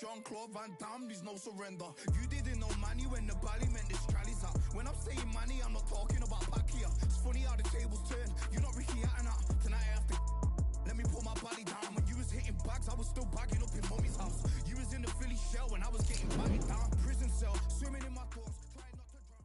Jean-Claude Van Damme, there's no surrender. You didn't know money when the bally meant the strallies up. When I'm saying money, I'm not talking about Pacquiao. It's funny how the tables turn. You're not Ricky Hatton up. Tonight I have to let me put my body down. When you was hitting bags, I was still bagging up in mommy's house. You was in the Philly shell when I was getting batted down. Prison cell, swimming in my thoughts, trying not to drown.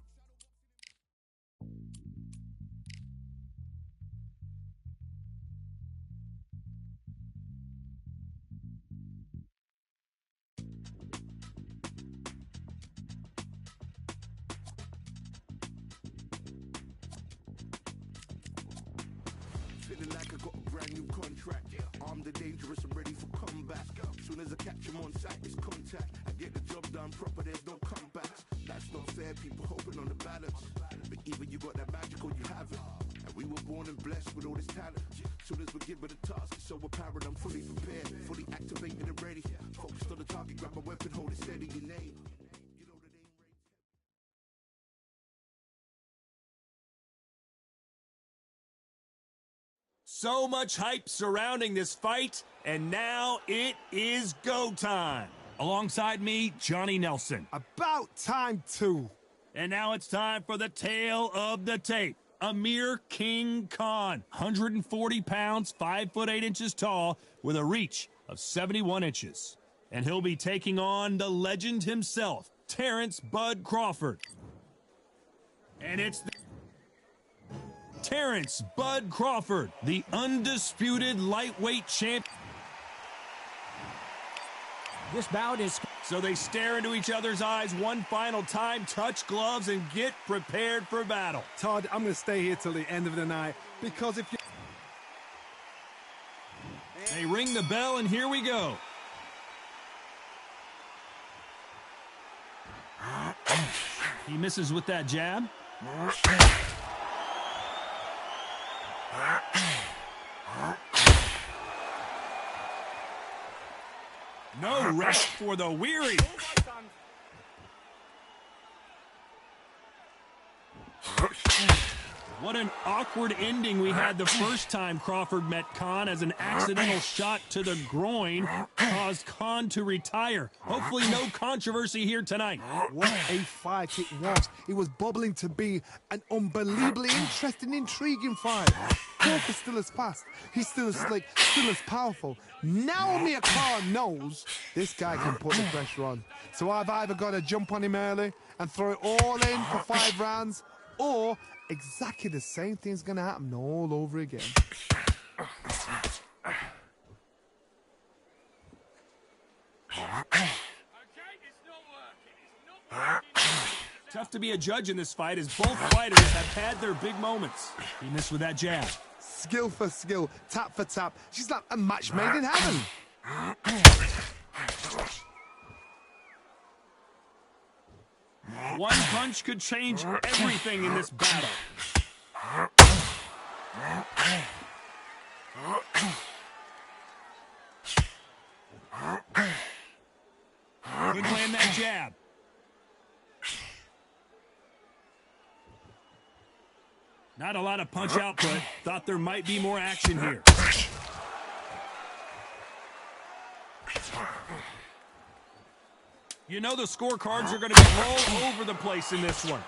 Feeling like I got a brand new contract. Armed and dangerous and ready for comeback. Soon as I catch him on sight, it's contact. I get the job done proper, there's no comebacks. That's not fair, people hoping on the balance. But either you got that magic or you haven't. And we were born and blessed with all this talent. Soon as we're given the task, it's so apparent. I'm fully prepared, fully activated and ready. Focused on the target, grab my weapon, hold it steady, your name. So much hype surrounding this fight, and now it is go time. Alongside me, Johnny Nelson. About time, too. And now it's time for the tale of the tape. Amir King Khan, 140 pounds, 5'8" tall, with a reach of 71 inches. And he'll be taking on the legend himself, Terrence Bud Crawford. And it's Terrence Bud Crawford, the undisputed lightweight champ. This bout is... So they stare into each other's eyes one final time, touch gloves, and get prepared for battle. Todd, I'm going to stay here till the end of the night, because if you... They ring the bell, and here we go. He misses with that jab. No rest for the weary. What an awkward ending we had the first time Crawford met Khan, as an accidental shot to the groin caused Khan to retire. Hopefully no controversy here tonight. What a fight it was. It was bubbling to be an unbelievably interesting, intriguing fight. Crawford's still as fast. He's still as slick, still as powerful. Now Amir Khan knows this guy can put the pressure on. So I've either got to jump on him early and throw it all in for 5 rounds, or exactly the same thing's going to happen all over again. Tough to be a judge in this fight, as both fighters have had their big moments. He missed with that jab. Skill for skill, tap for tap. She's like a match made in heaven. One punch could change everything in this battle. Could land that jab. Not a lot of punch output. Thought there might be more action here. You know the scorecards are going to be all over the place in this one.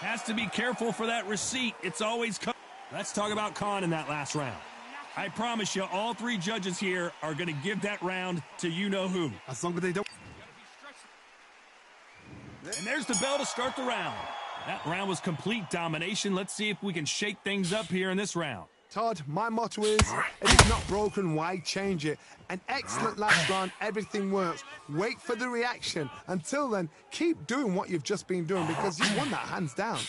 Has to be careful for that receipt. It's always... Let's talk about Khan in that last round. I promise you, all 3 judges here are going to give that round to you-know-who. As long as they don't... And there's the bell to start the round. That round was complete domination. Let's see if we can shake things up here in this round. Todd, my motto is, if it's not broken, why change it? An excellent last round, everything works. Wait for the reaction. Until then, keep doing what you've just been doing, because you won that hands down.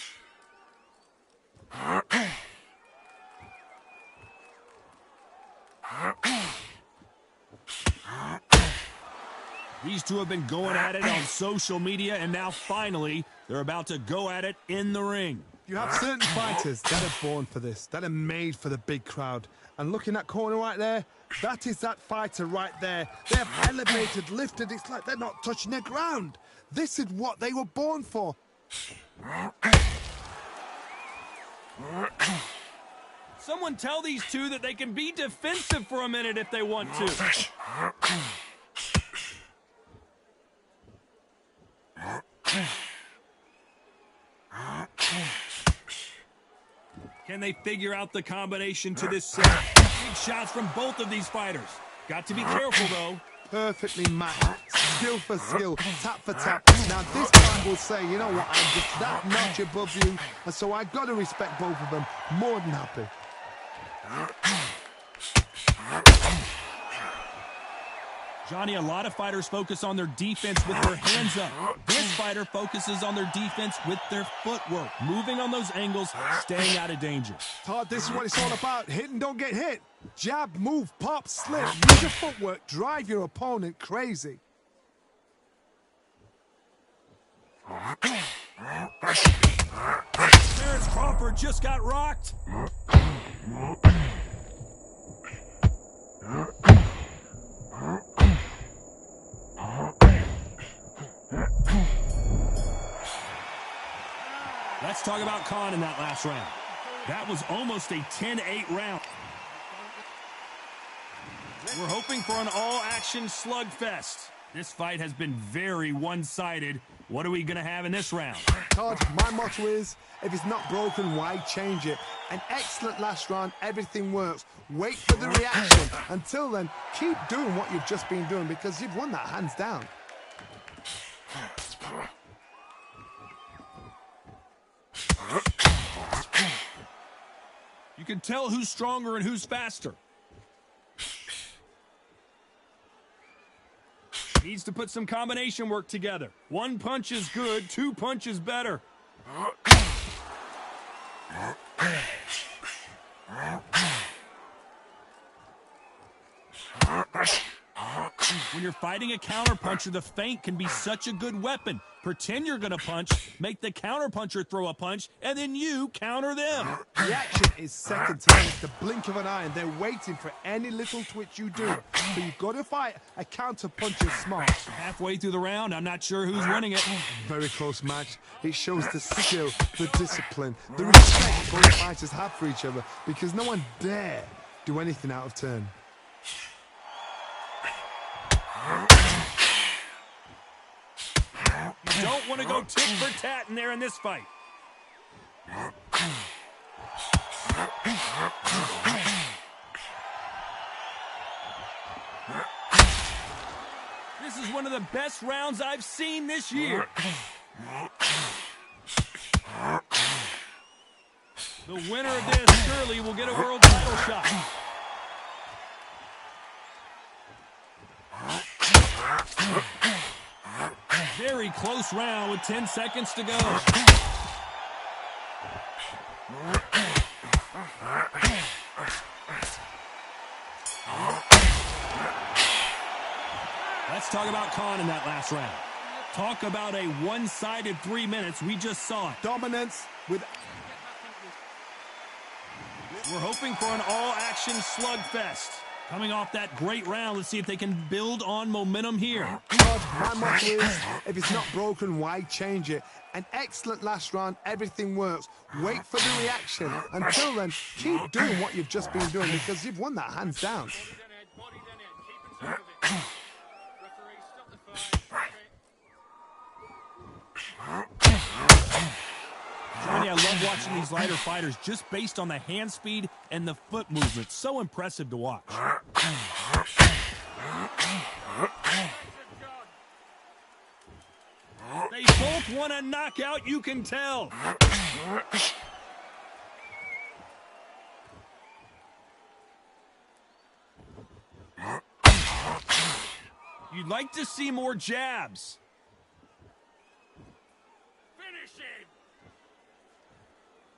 These two have been going at it on social media, and now finally they're about to go at it in the ring. You have certain fighters that are born for this, that are made for the big crowd. And look in that corner right there, that is that fighter right there. They have elevated, lifted, it's like they're not touching the ground. This is what they were born for. Someone tell these two that they can be defensive for a minute if they want to. Can they figure out the combination to this set? Big shots from both of these fighters. Got to be careful, though. Perfectly matched. Skill for skill, tap for tap. Now this guy will say, you know what, I'm just that notch above you, and so I got to respect both of them. More than happy. Johnny, a lot of fighters focus on their defense with their hands up. This fighter focuses on their defense with their footwork, moving on those angles, staying out of danger. Todd, this is what it's all about. Hit and don't get hit. Jab, move, pop, slip. Use your footwork. Drive your opponent crazy. Terrence Crawford just got rocked. Let's talk about Khan in that last round. That was almost a 10-8 round. We're hoping for an all-action slugfest. This fight has been very one-sided. What are we going to have in this round? Todd, my motto is, if it's not broken, why change it? An excellent last round, everything works. Wait for the reaction. Until then, keep doing what you've just been doing because you've won that hands down. You can tell who's stronger and who's faster. Needs to put some combination work together. One punch is good, two punches better. When you're fighting a counterpuncher, the feint can be such a good weapon. Pretend you're going to punch, make the counterpuncher throw a punch, and then you counter them. The action is second to none. It's the blink of an eye, and they're waiting for any little twitch you do. So you've got to fight a counterpuncher smart. Halfway through the round, I'm not sure who's winning it. Very close match. It shows the skill, the discipline, the respect both fighters have for each other because no one dare do anything out of turn. You don't want to go tit for tat in there in this fight. This is one of the best rounds I've seen this year. The winner of this surely will get a world title shot. Very close round with 10 seconds to go. Let's talk about Khan in that last round. Talk about a one-sided 3 minutes. We just saw it. Dominance with... We're hoping for an all-action slugfest. Coming off that great round, let's see if they can build on momentum here. Todd, my motto is, if it's not broken, why change it? An excellent last round, everything works. Wait for the reaction. Until then, keep doing what you've just been doing because you've won that hands down. Johnny, I love watching these lighter fighters just based on the hand speed and the foot movement. So impressive to watch. They both want a knockout, you can tell. You'd like to see more jabs.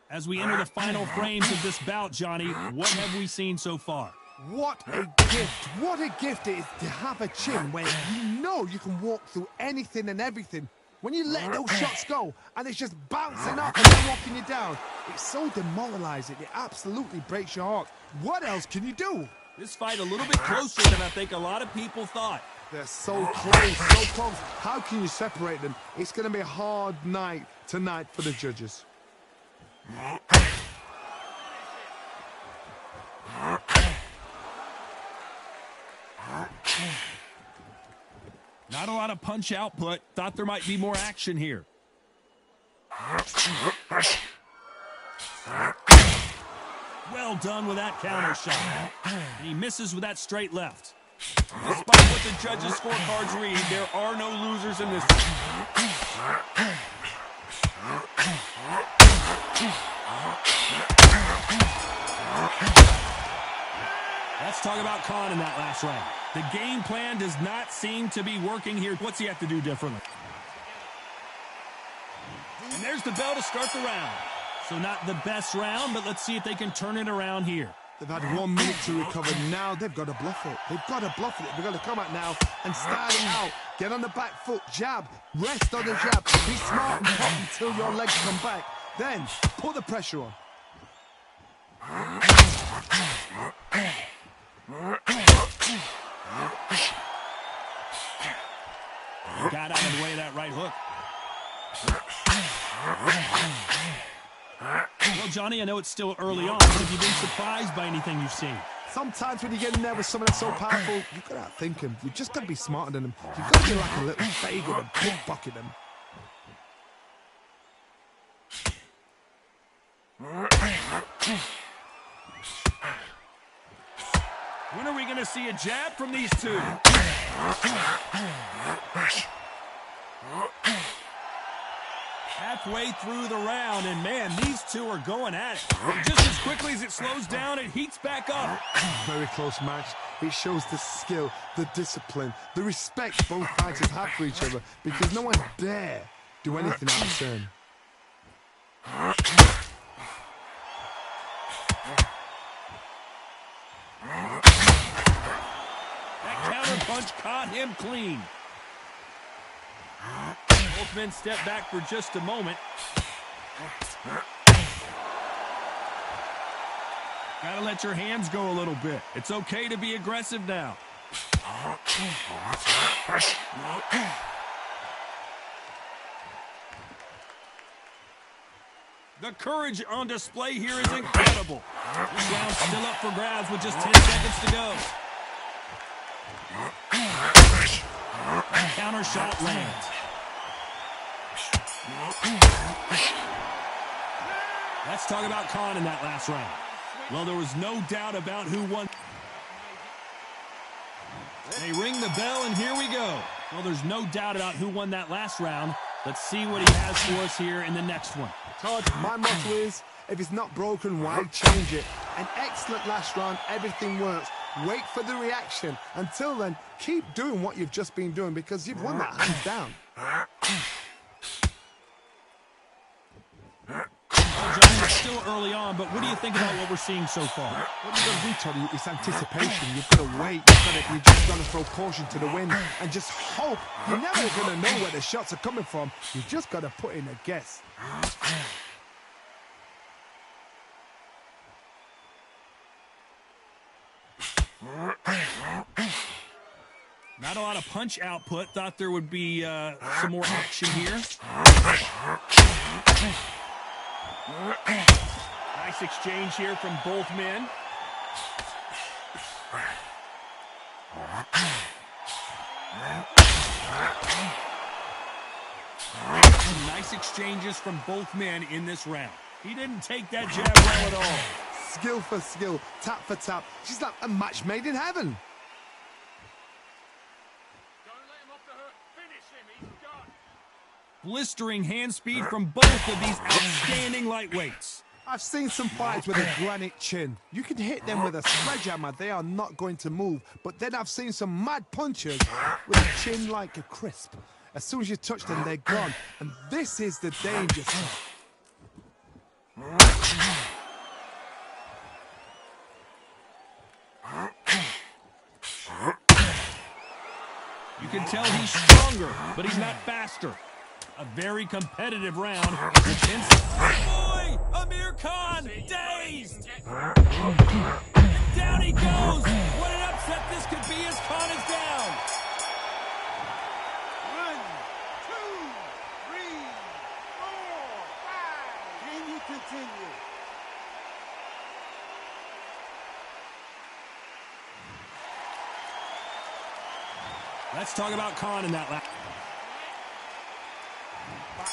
As we enter the final frames of this bout, Johnny, what have we seen so far? What a gift. What a gift it is to have a chin where you know you can walk through anything and everything. When you let those shots go and it's just bouncing up and then walking you down, it's so demoralizing. It absolutely breaks your heart. What else can you do? This fight a little bit closer than I think a lot of people thought. They're so close, so close. How can you separate them? It's going to be a hard night tonight for the judges. Not a lot of punch output. Thought there might be more action here. Well done with that counter shot. And he misses with that straight left. Despite what the judges' scorecards read, there are no losers in this one. Let's talk about Khan in that last round. The game plan does not seem to be working here. What's he have to do differently? And there's the bell to start the round. So not the best round, but let's see if they can turn it around here. They've had 1 minute to recover. Now they've got to bluff it. They've got to bluff it. They've got to come out now and start it out. Get on the back foot, jab, rest on the jab. Be smart and pop until your legs come back. Then put the pressure on. Got out of the way of that right hook. Well, Johnny, I know it's still early on, but have you been surprised by anything you've seen? Sometimes when you get in there with someone that's so powerful, you've got to outthink him. You've just got to be smarter than him. You've got to be like a little bagel and pickpocket him. When are we going to see a jab from these two? Halfway through the round, and man, these two are going at it. And just as quickly as it slows down, it heats back up. Very close match. It shows the skill, the discipline, the respect both fighters have for each other, because no one dare do anything out of turn. That counter punch caught him clean. Both men step back for just a moment. Gotta let your hands go a little bit. It's okay to be aggressive now. The courage on display here is incredible. This round's still up for grabs with just 10 seconds to go. That counter shot lands. Let's talk about Khan in that last round. Well, there was no doubt about who won. They ring the bell, and here we go. Well, there's no doubt about who won that last round. Let's see what he has for us here in the next one. Todd, my motto is, if it's not broken, why change it? An excellent last round, everything works. Wait for the reaction. Until then, keep doing what you've just been doing, because you've won that hands down. Well, John, it's still early on, but what do you think about what we're seeing so far? What you've got to do, Toddy, is anticipation. You've got to wait. You just got to throw caution to the wind and just hope. You're never going to know where the shots are coming from. You just got to put in a guess. Not a lot of punch output. Thought there would be some more action here. Nice exchange here from both men. Nice exchanges from both men in this round. He didn't take that jab well at all. Skill for skill, tap for tap. She's like a match made in heaven. Blistering hand speed from both of these outstanding lightweights. I've seen some fights with a granite chin. You can hit them with a sledgehammer, they are not going to move. But then I've seen some mad punchers with a chin like a crisp. As soon as you touch them, they're gone. And this is the danger. You can tell he's stronger, but he's not faster. A very competitive round. Boy, Amir Khan, dazed. Down he goes. What an upset this could be as Khan is down. 1, 2, 3, 4, 5. Can you continue? Let's talk about Khan in that lap.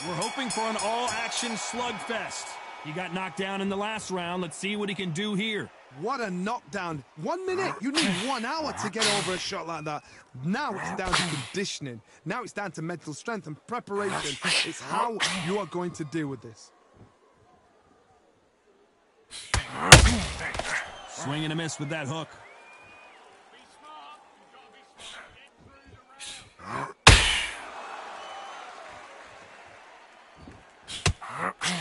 We're hoping for an all-action slugfest. He got knocked down in the last round. Let's see what he can do here. What a knockdown. 1 minute. You need 1 hour to get over a shot like that. Now it's down to conditioning. Now it's down to mental strength and preparation. It's how you are going to deal with this. Swing and a miss with that hook.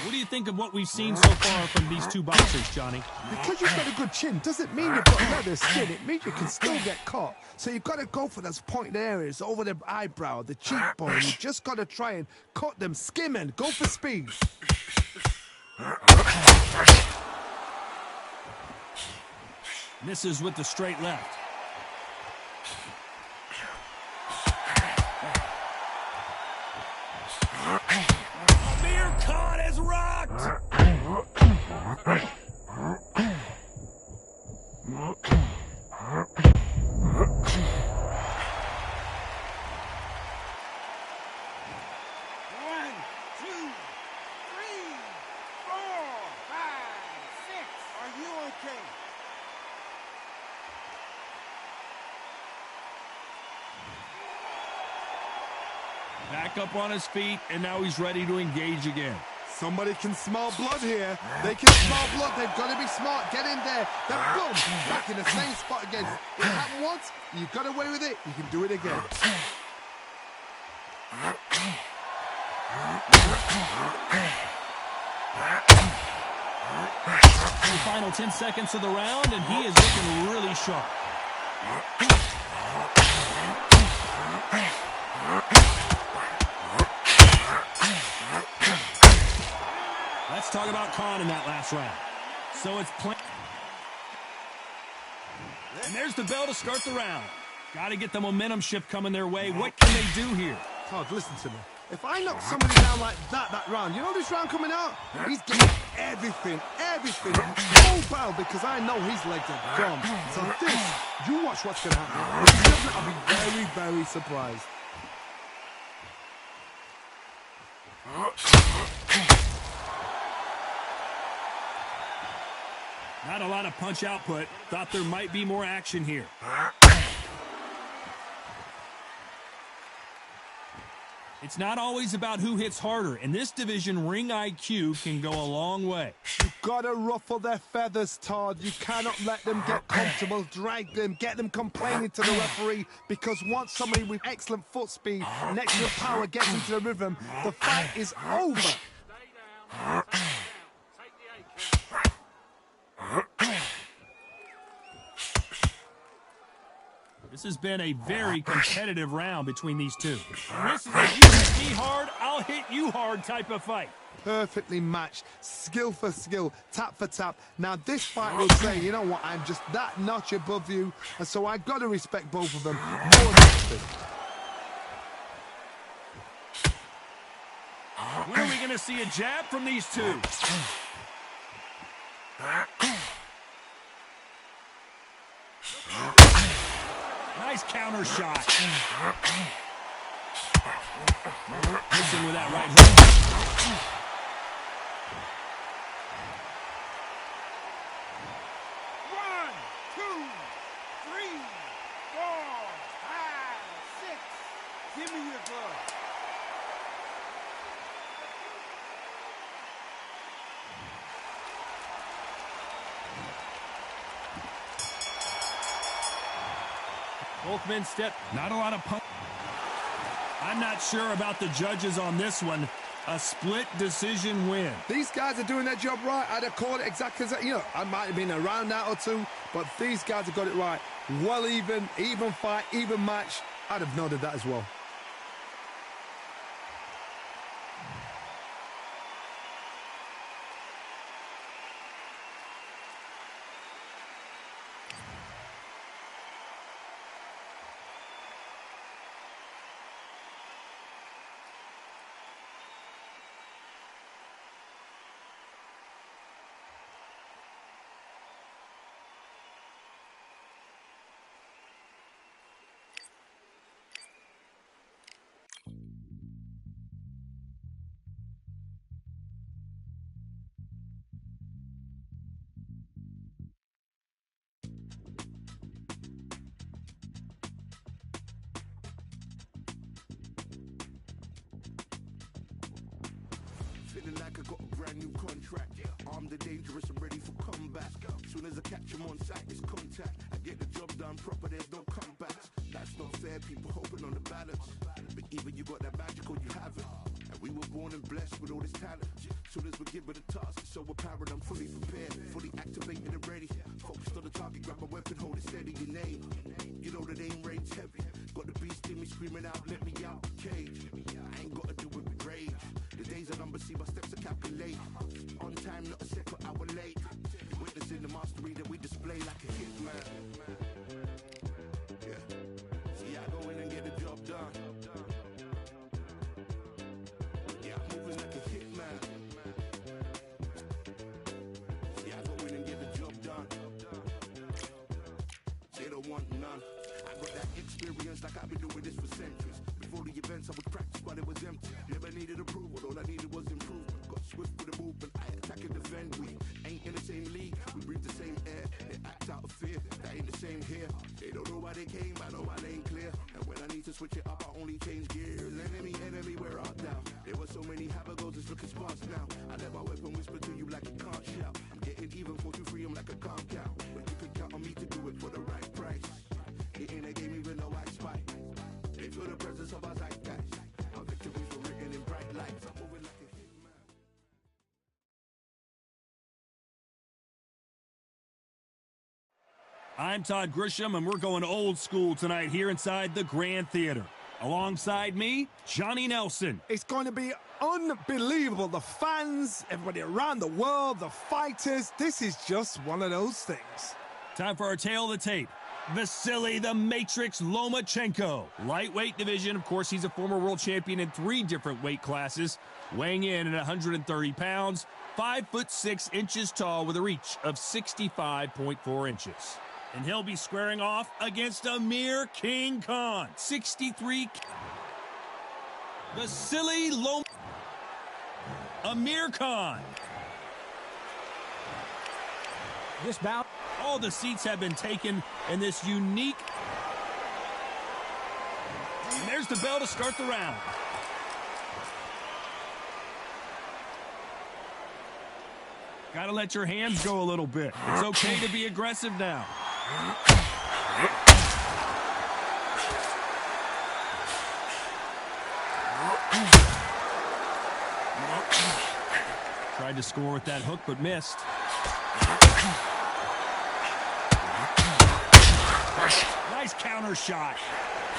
What do you think of what we've seen so far from these two boxers, Johnny? Because you've got a good chin doesn't mean you've got leather skin. It means you can still get caught. So you've got to go for those pointed areas over the eyebrow, the cheekbone. You just got to try and cut them, skim and go for speed. Misses with the straight left. Amir Khan is rocked! Back up on his feet, and now he's ready to engage again. Somebody can smell blood here. They can smell blood. They've got to be smart. Get in there. Then boom, back in the same spot again. It happened once. You got away with it. You can do it again. The final 10 seconds of the round, and he is looking really sharp. Let's talk about Khan in that last round. So it's playing. And there's the bell to start the round. Got to get the momentum shift coming their way. What can they do here? Todd, listen to me. If I knock somebody down like that round, you know this round coming out? He's getting everything, full power, because I know his legs are gone. So this, you watch what's going to happen. If he doesn't, I'll be very, very surprised. Not a lot of punch output. Thought there might be more action here. It's not always about who hits harder. In this division, ring IQ can go a long way. You've got to ruffle their feathers, Todd. You cannot let them get comfortable, drag them, get them complaining to the referee, because once somebody with excellent foot speed and extra power gets into the rhythm, the fight is over. This has been a very competitive round between these two. And this is a you hit me hard, I'll hit you hard type of fight. Perfectly matched, skill for skill, tap for tap. Now this fight will say, you know what, I'm just that notch above you, and so I've got to respect both of them more than anything. When are we going to see a jab from these two? Nice counter shot. Missing with that right hook. One, two, three, four, five, six. Give me your glove. Both men step. Not a lot of punch. I'm not sure about the judges on this one. A split decision win. These guys are doing their job right. I'd have called it exactly as, you know, I might have been a round out or two, but these guys have got it right. Well even fight, even match. I'd have noted that as well. feeling like I got a brand new contract. Armed and dangerous and ready for comeback. Soon as I catch him on sight, it's contact. I get the job done proper, there's no comebacks. That's not fair, people hoping on the balance. But even you got that magical, you haven't. And we were born and blessed with all this talent. Soon as we're given a task, it's so apparent I'm fully prepared, fully activated and ready. Focused on the target, grab my weapon, hold it steady, your name. You know the name reigns heavy. Got the beast in me screaming out, let me out the cage. I ain't gotta do it with rage. The days are numbered, see my steps are calculated. On time, not a second hour late. Witnessing the mastery that we display like a hitman. Yeah. See, I go in and get the job done. Yeah, I'm moving like a hitman. See, I go in and get the job done. They don't want none. I got that experience like I've been doing this for centuries. Before the events I would practice while it was empty. Never needed approval, all I needed was improvement. Got swift with the movement, I attack and defend. We ain't in the same league, we breathe the same air. They act out of fear, that ain't the same here. They don't know why they came, I know why they ain't clear. And when I need to switch it up, I only change gears. Enemy, where art thou? There were so many habagos, it's looking sparse now. I let my weapon whisper to you like it can't shout. I'm getting even 4-2-3, I'm like a calm count. But you can count on me to do it for the right price. It ain't a game even though I spy. They feel the presence of our zeitgeist. Our victories were written in bright lights. I'm moving like a hitman. I'm Todd Grisham, and we're going old school tonight here inside the Grand Theater. Alongside me, Johnny Nelson. It's going to be unbelievable. The fans, everybody around the world, the fighters. This is just one of those things. Time for our tail of the tape. Vasily the Matrix Lomachenko. Lightweight division. Of course, he's a former world champion in 3 different weight classes. Weighing in at 130 pounds, 5'6" inches tall with a reach of 65.4 inches. And he'll be squaring off against Amir King Khan, 63. Vasily Amir Khan. This bout. All the seats have been taken in this unique. And there's the bell to start the round. Gotta let your hands go a little bit. It's okay to be aggressive now. Tried to score with that hook, but missed. Nice counter shot.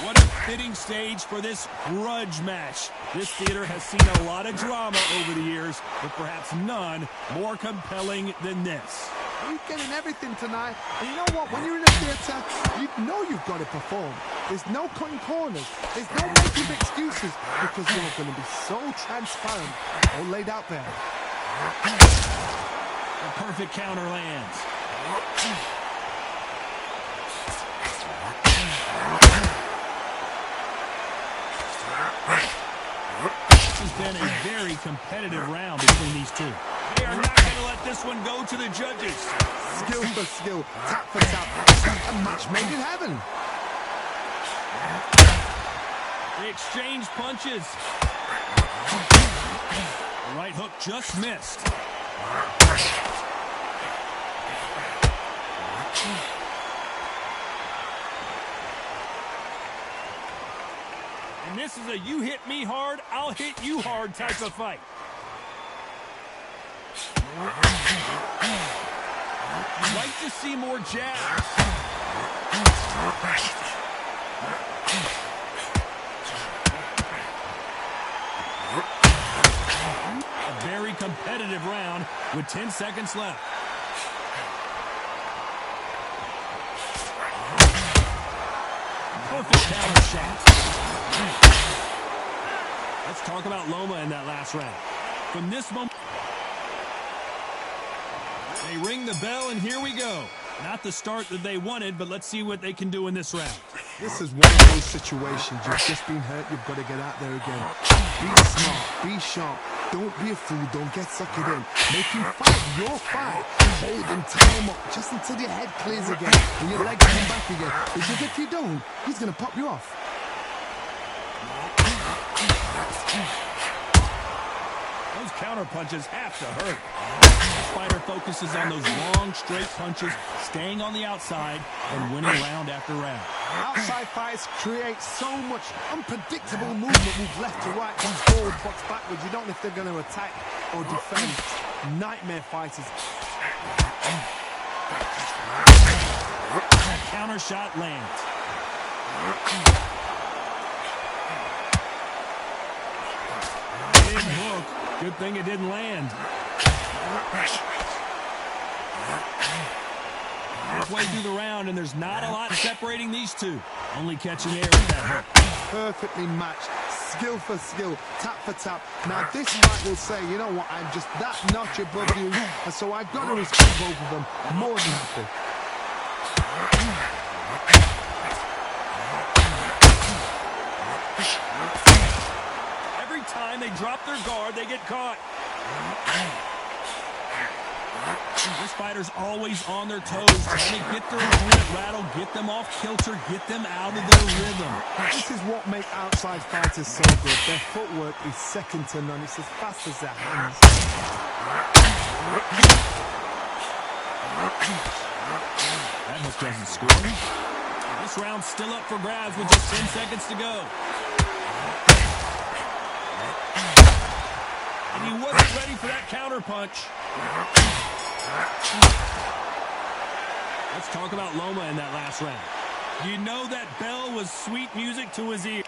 What a fitting stage for this grudge match. This theater has seen a lot of drama over the years, but perhaps none more compelling than this. He's getting everything tonight. And you know what? When you're in a theater, you know you've got to perform. There's no cutting corners. There's no making excuses because you're going to be so transparent. All laid out there. A perfect counter lands. This has been a very competitive round between these two. They are not going to let this one go to the judges. Skill for skill, tap for tap. A match made in heaven. They exchange punches. The right hook just missed. And this is a you hit me hard, I'll hit you hard type of fight. I'd like to see more jabs. A very competitive round with 10 seconds left. Perfect counter shot. Let's talk about Loma in that last round. From this moment, they ring the bell, and here we go. Not the start that they wanted, but let's see what they can do in this round. This is one of those situations. You've just been hurt. You've got to get out there again. Be smart. Be sharp. Don't be a fool. Don't get suckered in. Make him fight your fight. Hold him, tie him up just until your head clears again and your legs come back again. Because if you don't, he's going to pop you off. 5 Those counter punches have to hurt. This fighter focuses on those long, straight punches, staying on the outside and winning round after round. Outside fights create so much unpredictable movement, move left to right, comes forward, box backwards. You don't know if they're going to attack or defend. Nightmare fighters. That counter shot lands. Big hook. Good thing it didn't land. Halfway through the round, and there's not a lot separating these two. Only catching air with that hook. Perfectly matched, skill for skill, tap for tap. Now this fight will say, you know what, I'm just that notch above you, and so I've got to respect both of them more than happy. Every time they drop their guard, they get caught. This fighter's always on their toes, trying to get their opponent rattled, get them off kilter, get them out of their rhythm. This is what makes outside fighters so good. Their footwork is second to none. It's as fast as their hands. That hook doesn't score. This round's still up for grabs with just 10 seconds to go. And he wasn't ready for that counter punch. Let's talk about Loma in that last round. You know that bell was sweet music to his ear.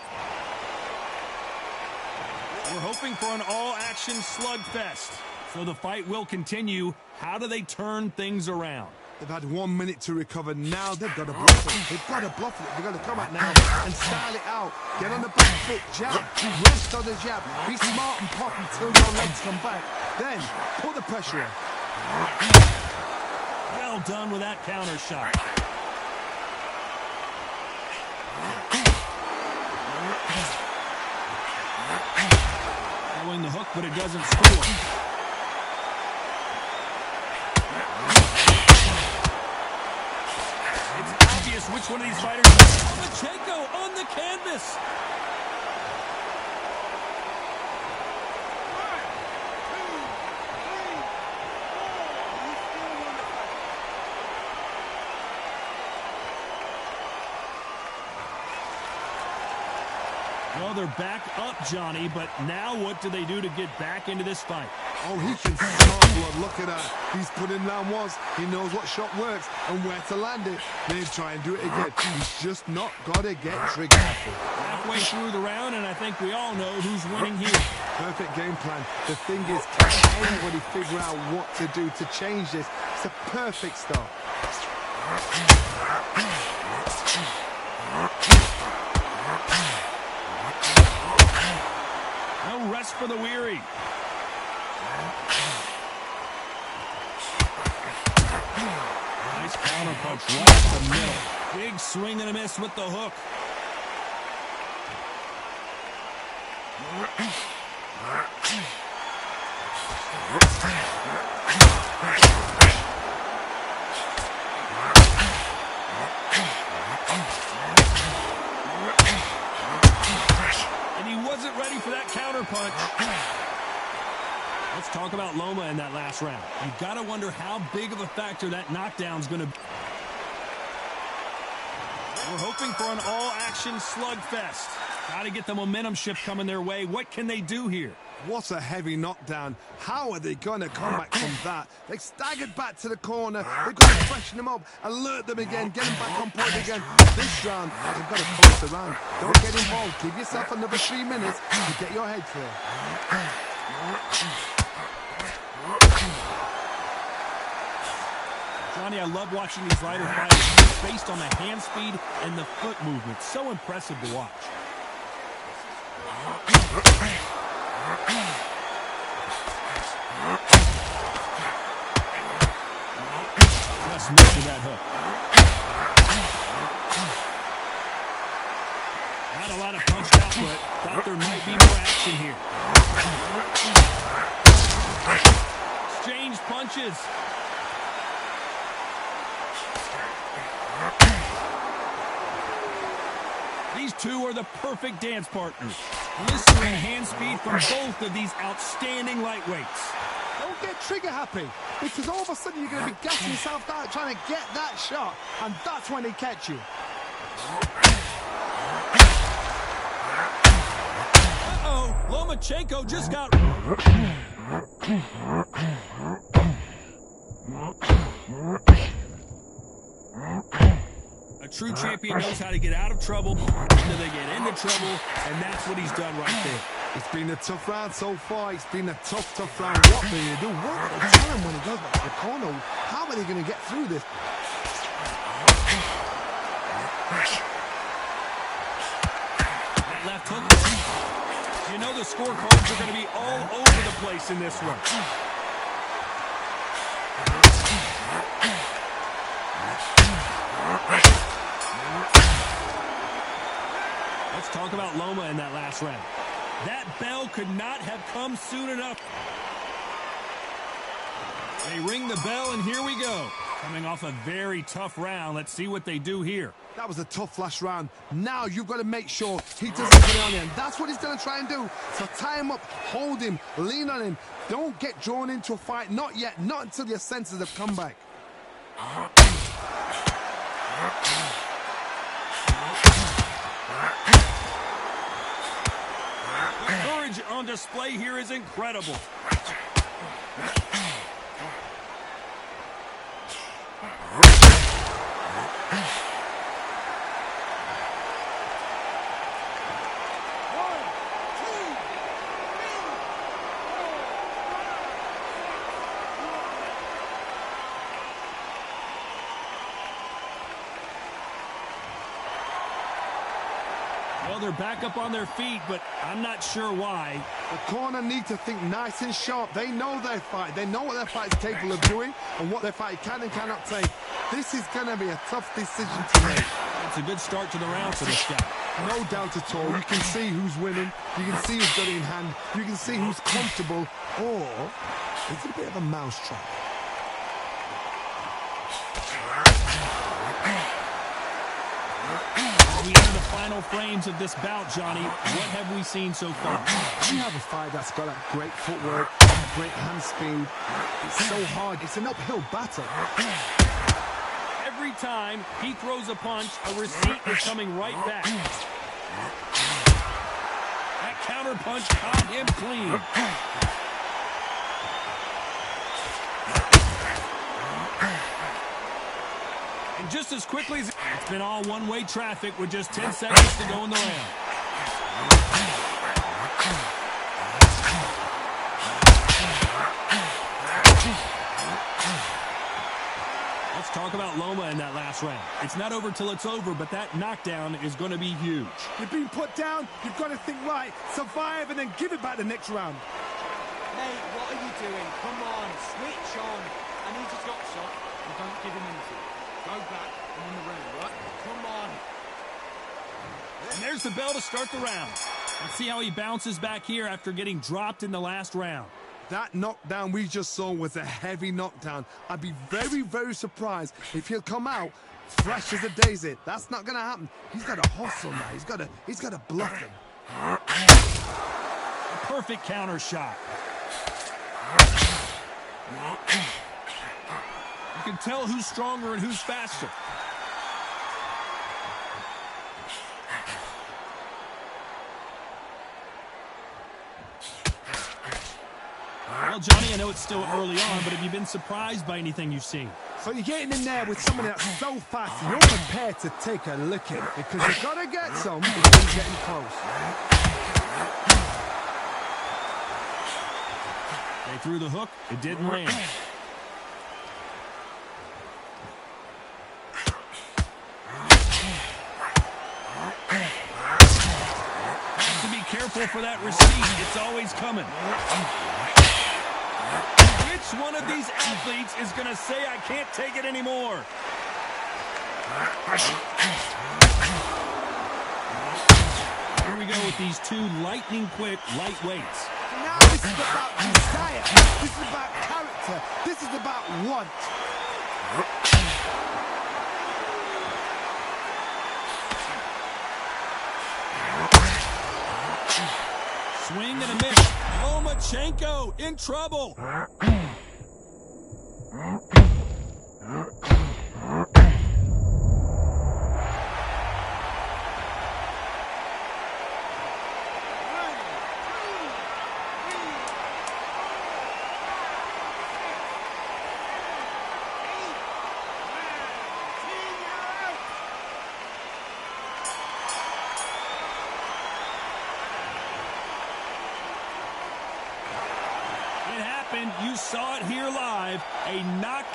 We're hoping for an all-action slugfest. So the fight will continue. How do they turn things around? They've had 1 minute to recover. Now they've got to bluff it. They've got to bluff it. They've got to come out now and style it out. Get on the back foot, jab, rest on the jab. Be smart and pop until your legs come back. Then put the pressure on. Well done with that counter shot. Throwing the hook, but it doesn't score. It's obvious which one of these fighters is Lomachenko on the canvas. Well, they're back up, Johnny, but now what do they do to get back into this fight? Oh, he can smell blood. Look at that. He's put in down once. He knows what shot works and where to land it. Then try and do it again. He's just not got to get trigger happy. Halfway through the round, and I think we all know who's winning here. Perfect game plan. The thing is, can anybody figure out what to do to change this? It's a perfect start. No rest for the weary. Nice counter punch right up the middle. Big swing and a miss with the hook. And he wasn't ready for that counter punch. Let's talk about Loma in that last round. You've got to wonder how big of a factor that knockdown's going to be. We're hoping for an all-action slugfest. Got to get the momentum shift coming their way. What can they do here? What a heavy knockdown. How are they going to come back from that? They staggered back to the corner. They've got to freshen them up, alert them again, get them back on point again. This round, they've got to close the round. Don't get involved. Give yourself another 3 minutes to get your head clear. Johnny, I love watching these lighter fighters based on the hand speed and the foot movement. So impressive to watch. Just missed that hook. Not a lot of punched output. Thought there might be more action here. Exchange punches. These These two are the perfect dance partners. Blistering hand speed from both of these outstanding lightweights. Don't get trigger happy, because all of a sudden you're going to be gassing yourself out trying to get that shot, and that's when they catch you. Uh-oh, Lomachenko just got... A true champion knows how to get out of trouble, until they get into trouble, and that's what he's done right there. It's been a tough round so far. It's been a tough round. What do you do? What are they telling when he goes back to the corner? How are they going to get through this? That left hook. You know the scorecards are going to be all over the place in this one. Let's talk about Loma in that last round. That bell could not have come soon enough. They ring the bell, and here we go. Coming off a very tough round. Let's see what they do here. That was a tough last round. Now you've got to make sure he doesn't get on him. That's what he's going to try and do. So tie him up, hold him, lean on him. Don't get drawn into a fight. Not yet. Not until your senses have come back. The courage on display here is incredible. Well, they're back up on their feet, but I'm not sure why. The corner need to think nice and sharp. They know their fight. They know what their fight is capable of doing and what their fight can and cannot take. This is going to be a tough decision to make. It's a good start to the round for this guy. No doubt at all. You can see who's winning. You can see who's got it in hand. You can see who's comfortable. Or it's a bit of a mousetrap. We enter the final frames of this bout, Johnny. What have we seen so far? We have a fight that's got that great footwork, great hand speed. It's so hard. It's an uphill battle. Every time he throws a punch, a receipt is coming right back. That counter punch caught him clean. And just as quickly as it's been all one-way traffic with just 10 seconds to go in the round. Let's talk about Loma in that last round. It's not over till it's over, but that knockdown is going to be huge. You've been put down. You've got to think right, survive, and then give it back the next round. Mate, what are you doing? Come on, switch on. I need to stop shot. You don't give him anything. Go back and win the round, right? Come on. And there's the bell to start the round. Let's see how he bounces back here after getting dropped in the last round. That knockdown we just saw was a heavy knockdown. I'd be very, very surprised if he'll come out fresh as a daisy. That's not going to happen. He's got to hustle now. He's got to bluff him. A perfect counter shot. You can tell who's stronger and who's faster. Well, Johnny, I know it's still early on, but have you been surprised by anything you've seen? So you're getting in there with someone that's so fast, and you're prepared to take a licking because you've got to get some before you're getting close. They threw the hook. It didn't land. To be careful for that receipt. It's always coming. Which one of these athletes is going to say, I can't take it anymore? Here we go with these two lightning-quick lightweights. Now this is about desire. This is about character. This is about want. Swing and a miss. Lomachenko in trouble. You saw it here live. A knock.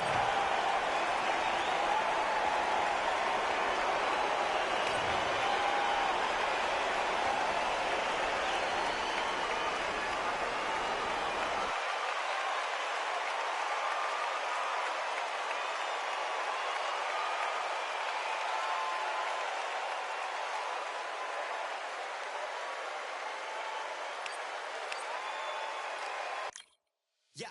Yeah.